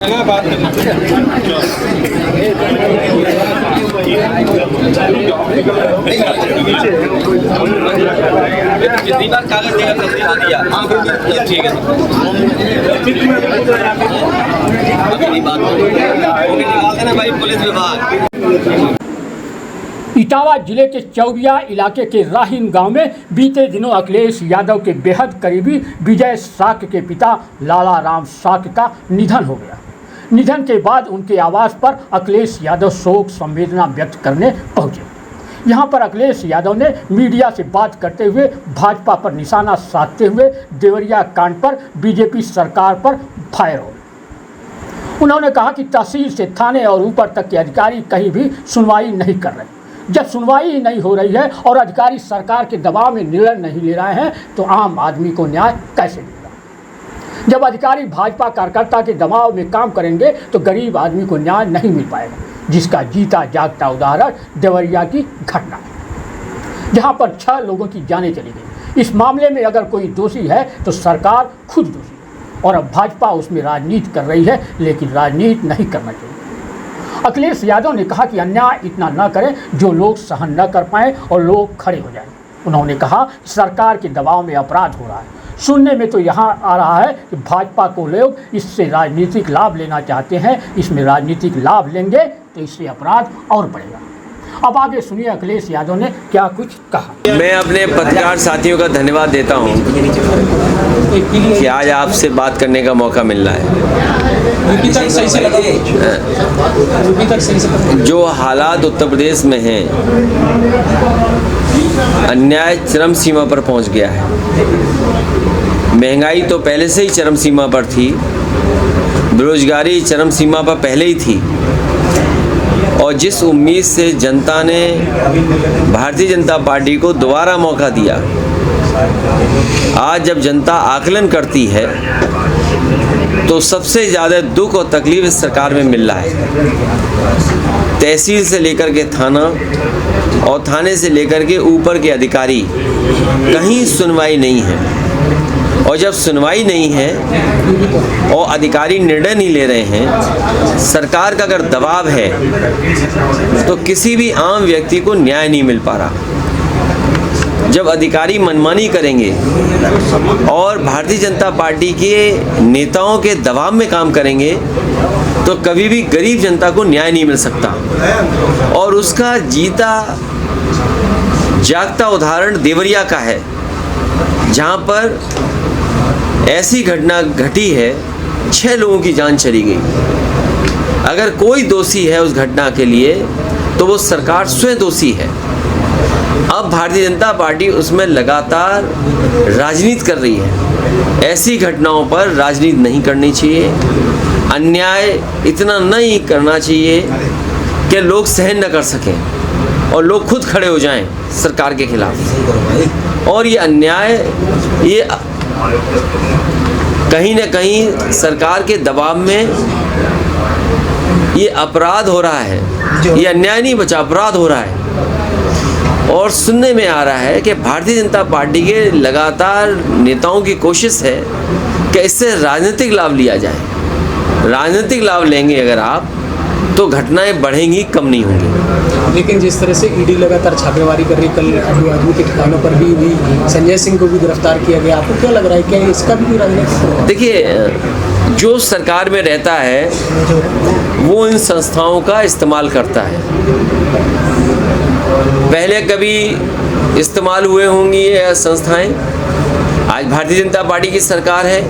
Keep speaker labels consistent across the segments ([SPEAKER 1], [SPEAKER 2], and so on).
[SPEAKER 1] जितनी बार कागज दिया तस्वीर दिया ठीक है अभी बात निकालते ना भाई पुलिस विभाग।
[SPEAKER 2] इटावा जिले के चौबिया इलाके के राहीन गांव में बीते दिनों अखिलेश यादव के बेहद करीबी विजय साक के पिता लाला राम साक का निधन हो गया। निधन के बाद उनके आवास पर अखिलेश यादव शोक संवेदना व्यक्त करने पहुंचे। यहां पर अखिलेश यादव ने मीडिया से बात करते हुए भाजपा पर निशाना साधते हुए देवरिया कांड पर बीजेपी सरकार पर फायर हो। उन्होंने कहा कि तहसील से थाने और ऊपर तक के अधिकारी कहीं भी सुनवाई नहीं कर रहे। जब सुनवाई ही नहीं हो रही है और अधिकारी सरकार के दबाव में निर्णय नहीं ले रहे हैं तो आम आदमी को न्याय कैसे मिलेगा? जब अधिकारी भाजपा कार्यकर्ता के दबाव में काम करेंगे तो गरीब आदमी को न्याय नहीं मिल पाएगा, जिसका जीता जागता उदाहरण देवरिया की घटना है, जहां पर 6 लोगों की जानें चली गई। इस मामले में अगर कोई दोषी है तो सरकार खुद दोषी है और अब भाजपा उसमें राजनीति कर रही है, लेकिन राजनीति नहीं करना चाहिए। अखिलेश यादव ने कहा कि अन्याय इतना न करें जो लोग सहन न कर पाएँ और लोग खड़े हो जाएं। उन्होंने कहा सरकार के दबाव में अपराध हो रहा है। सुनने में तो यहाँ आ रहा है कि भाजपा को लोग इससे राजनीतिक लाभ लेना चाहते हैं। इसमें राजनीतिक लाभ लेंगे तो इससे अपराध और बढ़ेगा। अब आगे सुनिए अखिलेश यादव ने क्या कुछ कहा।
[SPEAKER 3] मैं अपने पत्रकार साथियों का धन्यवाद देता हूं कि आज आपसे बात करने का मौका मिल रहा है। जो हालात उत्तर प्रदेश में हैं, अन्याय चरम सीमा पर पहुंच गया है। महंगाई तो पहले से ही चरम सीमा पर थी, बेरोजगारी चरम सीमा पर पहले ही थी और जिस उम्मीद से जनता ने भारतीय जनता पार्टी को दोबारा मौका दिया, आज जब जनता आकलन करती है तो सबसे ज़्यादा दुख और तकलीफ इस सरकार में मिल रहा है। तहसील से लेकर के थाना और थाने से लेकर के ऊपर के अधिकारी, कहीं सुनवाई नहीं है। और जब सुनवाई नहीं है और अधिकारी निर्णय नहीं ले रहे हैं, सरकार का अगर दबाव है तो किसी भी आम व्यक्ति को न्याय नहीं मिल पा रहा। जब अधिकारी मनमानी करेंगे और भारतीय जनता पार्टी के नेताओं के दबाव में काम करेंगे तो कभी भी गरीब जनता को न्याय नहीं मिल सकता। और उसका जीता जागता उदाहरण देवरिया का है, जहां पर ऐसी घटना घटी है, 6 लोगों की जान चली गई। अगर कोई दोषी है उस घटना के लिए तो वो सरकार स्वयं दोषी है। अब भारतीय जनता पार्टी उसमें लगातार राजनीति कर रही है। ऐसी घटनाओं पर राजनीति नहीं करनी चाहिए। अन्याय इतना नहीं करना चाहिए कि लोग सहन न कर सकें और लोग खुद खड़े हो जाएं सरकार के खिलाफ। और ये अन्याय, ये कहीं न कहीं सरकार के दबाव में ये अपराध हो रहा है। ये अन्याय नहीं बचा, अपराध हो रहा है। और सुनने में आ रहा है कि भारतीय जनता पार्टी के लगातार नेताओं की कोशिश है कि इससे राजनीतिक लाभ लिया जाए। राजनीतिक लाभ लेंगे अगर आप तो घटनाएं बढ़ेंगी, कम नहीं होंगी।
[SPEAKER 4] लेकिन जिस तरह से ईडी लगातार छापेमारी कर रही, कल आदमी के ठिकानों पर भी संजय सिंह को भी गिरफ्तार किया गया, आपको क्या लग रहा है, क्या इसका भी राजनीतिक?
[SPEAKER 3] देखिए, जो सरकार में रहता है वो इन संस्थाओं का इस्तेमाल करता है। पहले कभी इस्तेमाल हुए होंगी ये संस्थाएं, आज भारतीय जनता पार्टी की सरकार है,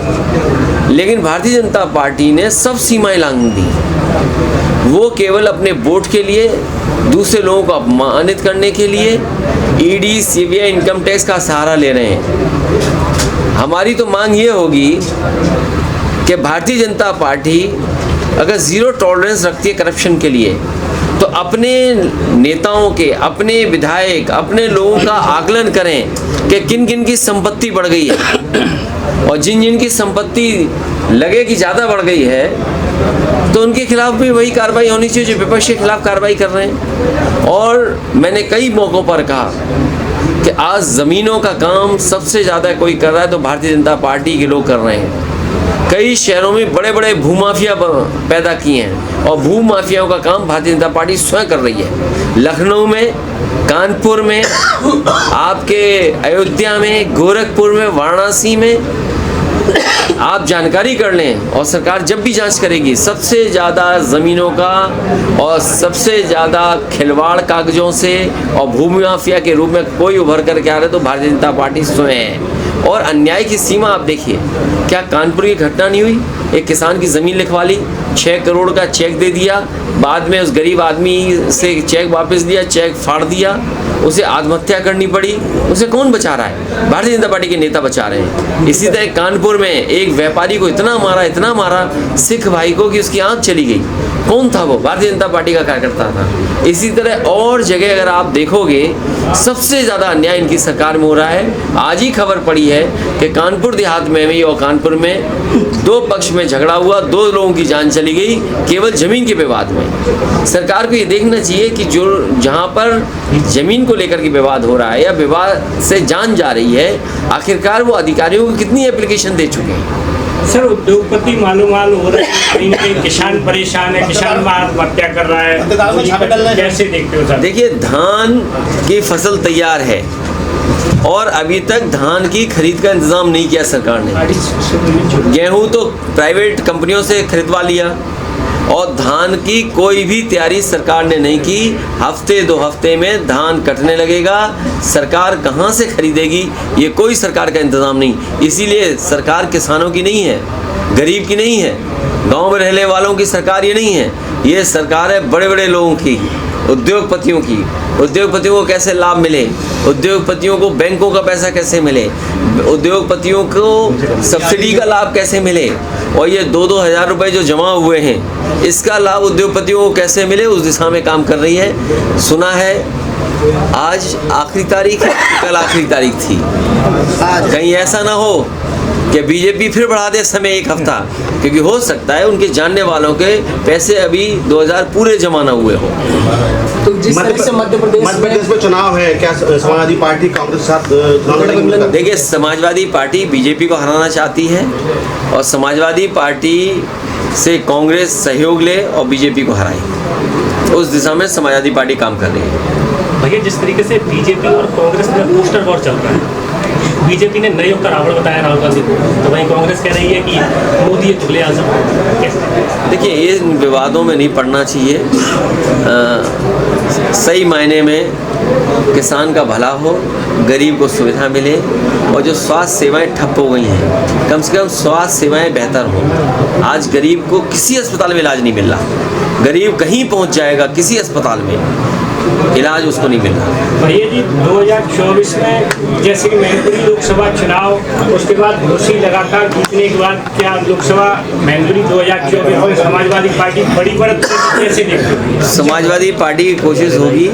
[SPEAKER 3] लेकिन भारतीय जनता पार्टी ने सब सीमाएं लांघ दी। वो केवल अपने वोट के लिए, दूसरे लोगों को अपमानित करने के लिए ईडी, सीबीआई, इनकम टैक्स का सहारा ले रहे हैं। हमारी तो मांग ये होगी कि भारतीय जनता पार्टी अगर ज़ीरो टॉलरेंस रखती है करप्शन के लिए तो अपने नेताओं के, अपने विधायक, अपने लोगों का आकलन करें कि किन किन की संपत्ति बढ़ गई है और जिन जिन की संपत्ति लगे कि ज़्यादा बढ़ गई है तो उनके खिलाफ भी वही कार्रवाई होनी चाहिए जो विपक्ष के खिलाफ कार्रवाई कर रहे हैं। और मैंने कई मौक़ों पर कहा कि आज ज़मीनों का काम सबसे ज़्यादा कोई कर रहा है तो भारतीय जनता पार्टी के लोग कर रहे हैं। कई शहरों में बड़े बड़े भूमाफिया पैदा किए हैं और भूमाफियाओं का काम भारतीय जनता पार्टी स्वयं कर रही है। लखनऊ में, कानपुर में, आपके अयोध्या में, गोरखपुर में, वाराणसी में आप जानकारी कर लें और सरकार जब भी जांच करेगी, सबसे ज़्यादा ज़मीनों का और सबसे ज़्यादा खिलवाड़ कागजों से और भूमि माफिया के रूप में कोई उभर करके आ रहा है तो भारतीय जनता पार्टी स्वयं है। और अन्याय की सीमा आप देखिए, क्या कानपुर की घटना नहीं हुई? एक किसान की ज़मीन लिखवा ली, 6 करोड़ का चेक दे दिया, बाद में उस गरीब आदमी से चेक वापस लिया, चेक फाड़ दिया, उसे आत्महत्या करनी पड़ी। उसे कौन बचा रहा है? भारतीय जनता पार्टी के नेता बचा रहे हैं। इसी तरह कानपुर में एक व्यापारी को इतना मारा सिख भाई को कि उसकी आंख चली गई। कौन था वो? भारतीय जनता पार्टी का कार्यकर्ता था। इसी तरह और जगह अगर आप देखोगे, सबसे ज़्यादा अन्याय इनकी सरकार में हो रहा है। आज ही खबर पड़ी है कि कानपुर देहात में भी और कानपुर में 2 पक्ष में झगड़ा हुआ, 2 लोगों की जान चली गई केवल ज़मीन के विवाद में। सरकार को ये देखना चाहिए कि जो जहाँ पर ज़मीन को लेकर के विवाद हो रहा है या विवाद से जान जा रही है, आखिरकार वो अधिकारियों को कितनी एप्लीकेशन दे चुके हैं।
[SPEAKER 5] सर, उद्योगपति मालूम हो रहा है, कहीं ना कहीं किसान परेशान है, किसान आत्महत्या कर रहा है, तो कैसे देखते हो सर?
[SPEAKER 3] देखिए, धान की फसल तैयार है और अभी तक धान की खरीद का इंतज़ाम नहीं किया सरकार ने। गेहूं तो प्राइवेट कंपनियों से खरीदवा लिया और धान की कोई भी तैयारी सरकार ने नहीं की। हफ्ते 2 हफ्ते में धान कटने लगेगा। सरकार कहाँ से खरीदेगी, ये कोई सरकार का इंतज़ाम नहीं। इसीलिए सरकार किसानों की नहीं है, गरीब की नहीं है, गांव में रहने वालों की सरकार ये नहीं है। ये सरकार है बड़े बड़े लोगों की, उद्योगपतियों की। उद्योगपतियों को कैसे लाभ मिले, उद्योगपतियों को बैंकों का पैसा कैसे मिले, उद्योगपतियों को सब्सिडी का लाभ कैसे मिले, और ये 2-2 हज़ार रुपये जो जमा हुए हैं इसका लाभ उद्योगपतियों को कैसे मिले, उस दिशा में काम कर रही है। सुना है आज आखिरी तारीख है, कल आखिरी तारीख थी। कहीं ऐसा ना हो कि बीजेपी फिर बढ़ा दे समय 1 हफ्ता, क्योंकि हो सकता है उनके जानने वालों के पैसे अभी 2000 पूरे जमा ना हुए हो।
[SPEAKER 4] तो जिस तरह से मध्य प्रदेश
[SPEAKER 6] में चुनाव है, क्या समाजवादी पार्टी कांग्रेस के साथ चुनाव लड़ेगी?
[SPEAKER 3] देखिए, समाजवादी पार्टी बीजेपी को हराना चाहती है और समाजवादी पार्टी से कांग्रेस सहयोग ले और बीजेपी को हराए, उस दिशा में समाजवादी पार्टी काम कर रही है।
[SPEAKER 5] भैया, जिस तरीके से बीजेपी और कांग्रेस में पोस्टर वॉर चल रहा है, बीजेपी ने नए युग का रावण बताया राहुल गांधी को, तो वहीं कांग्रेस कह रही है कि मोदी तुगले आजम।
[SPEAKER 3] देखिए, ये विवादों में नहीं पड़ना चाहिए। सही मायने में किसान का भला हो, गरीब को सुविधा मिले और जो स्वास्थ्य सेवाएं ठप हो गई हैं, कम से कम स्वास्थ्य सेवाएं बेहतर हों। आज गरीब को किसी अस्पताल में इलाज नहीं मिल रहा। गरीब कहीं पहुंच जाएगा, किसी अस्पताल में इलाज उसको नहीं मिल रहा।
[SPEAKER 5] भैया जी, 2024 में जैसे कि मैनपुरी लोकसभा चुनाव, उसके बाद घोषी लगातार जीतने के बाद क्या लोकसभा मैनपुरी 2024 में समाजवादी पार्टी बड़ी बढ़त कैसे देखती है?
[SPEAKER 3] समाजवादी पार्टी की कोशिश होगी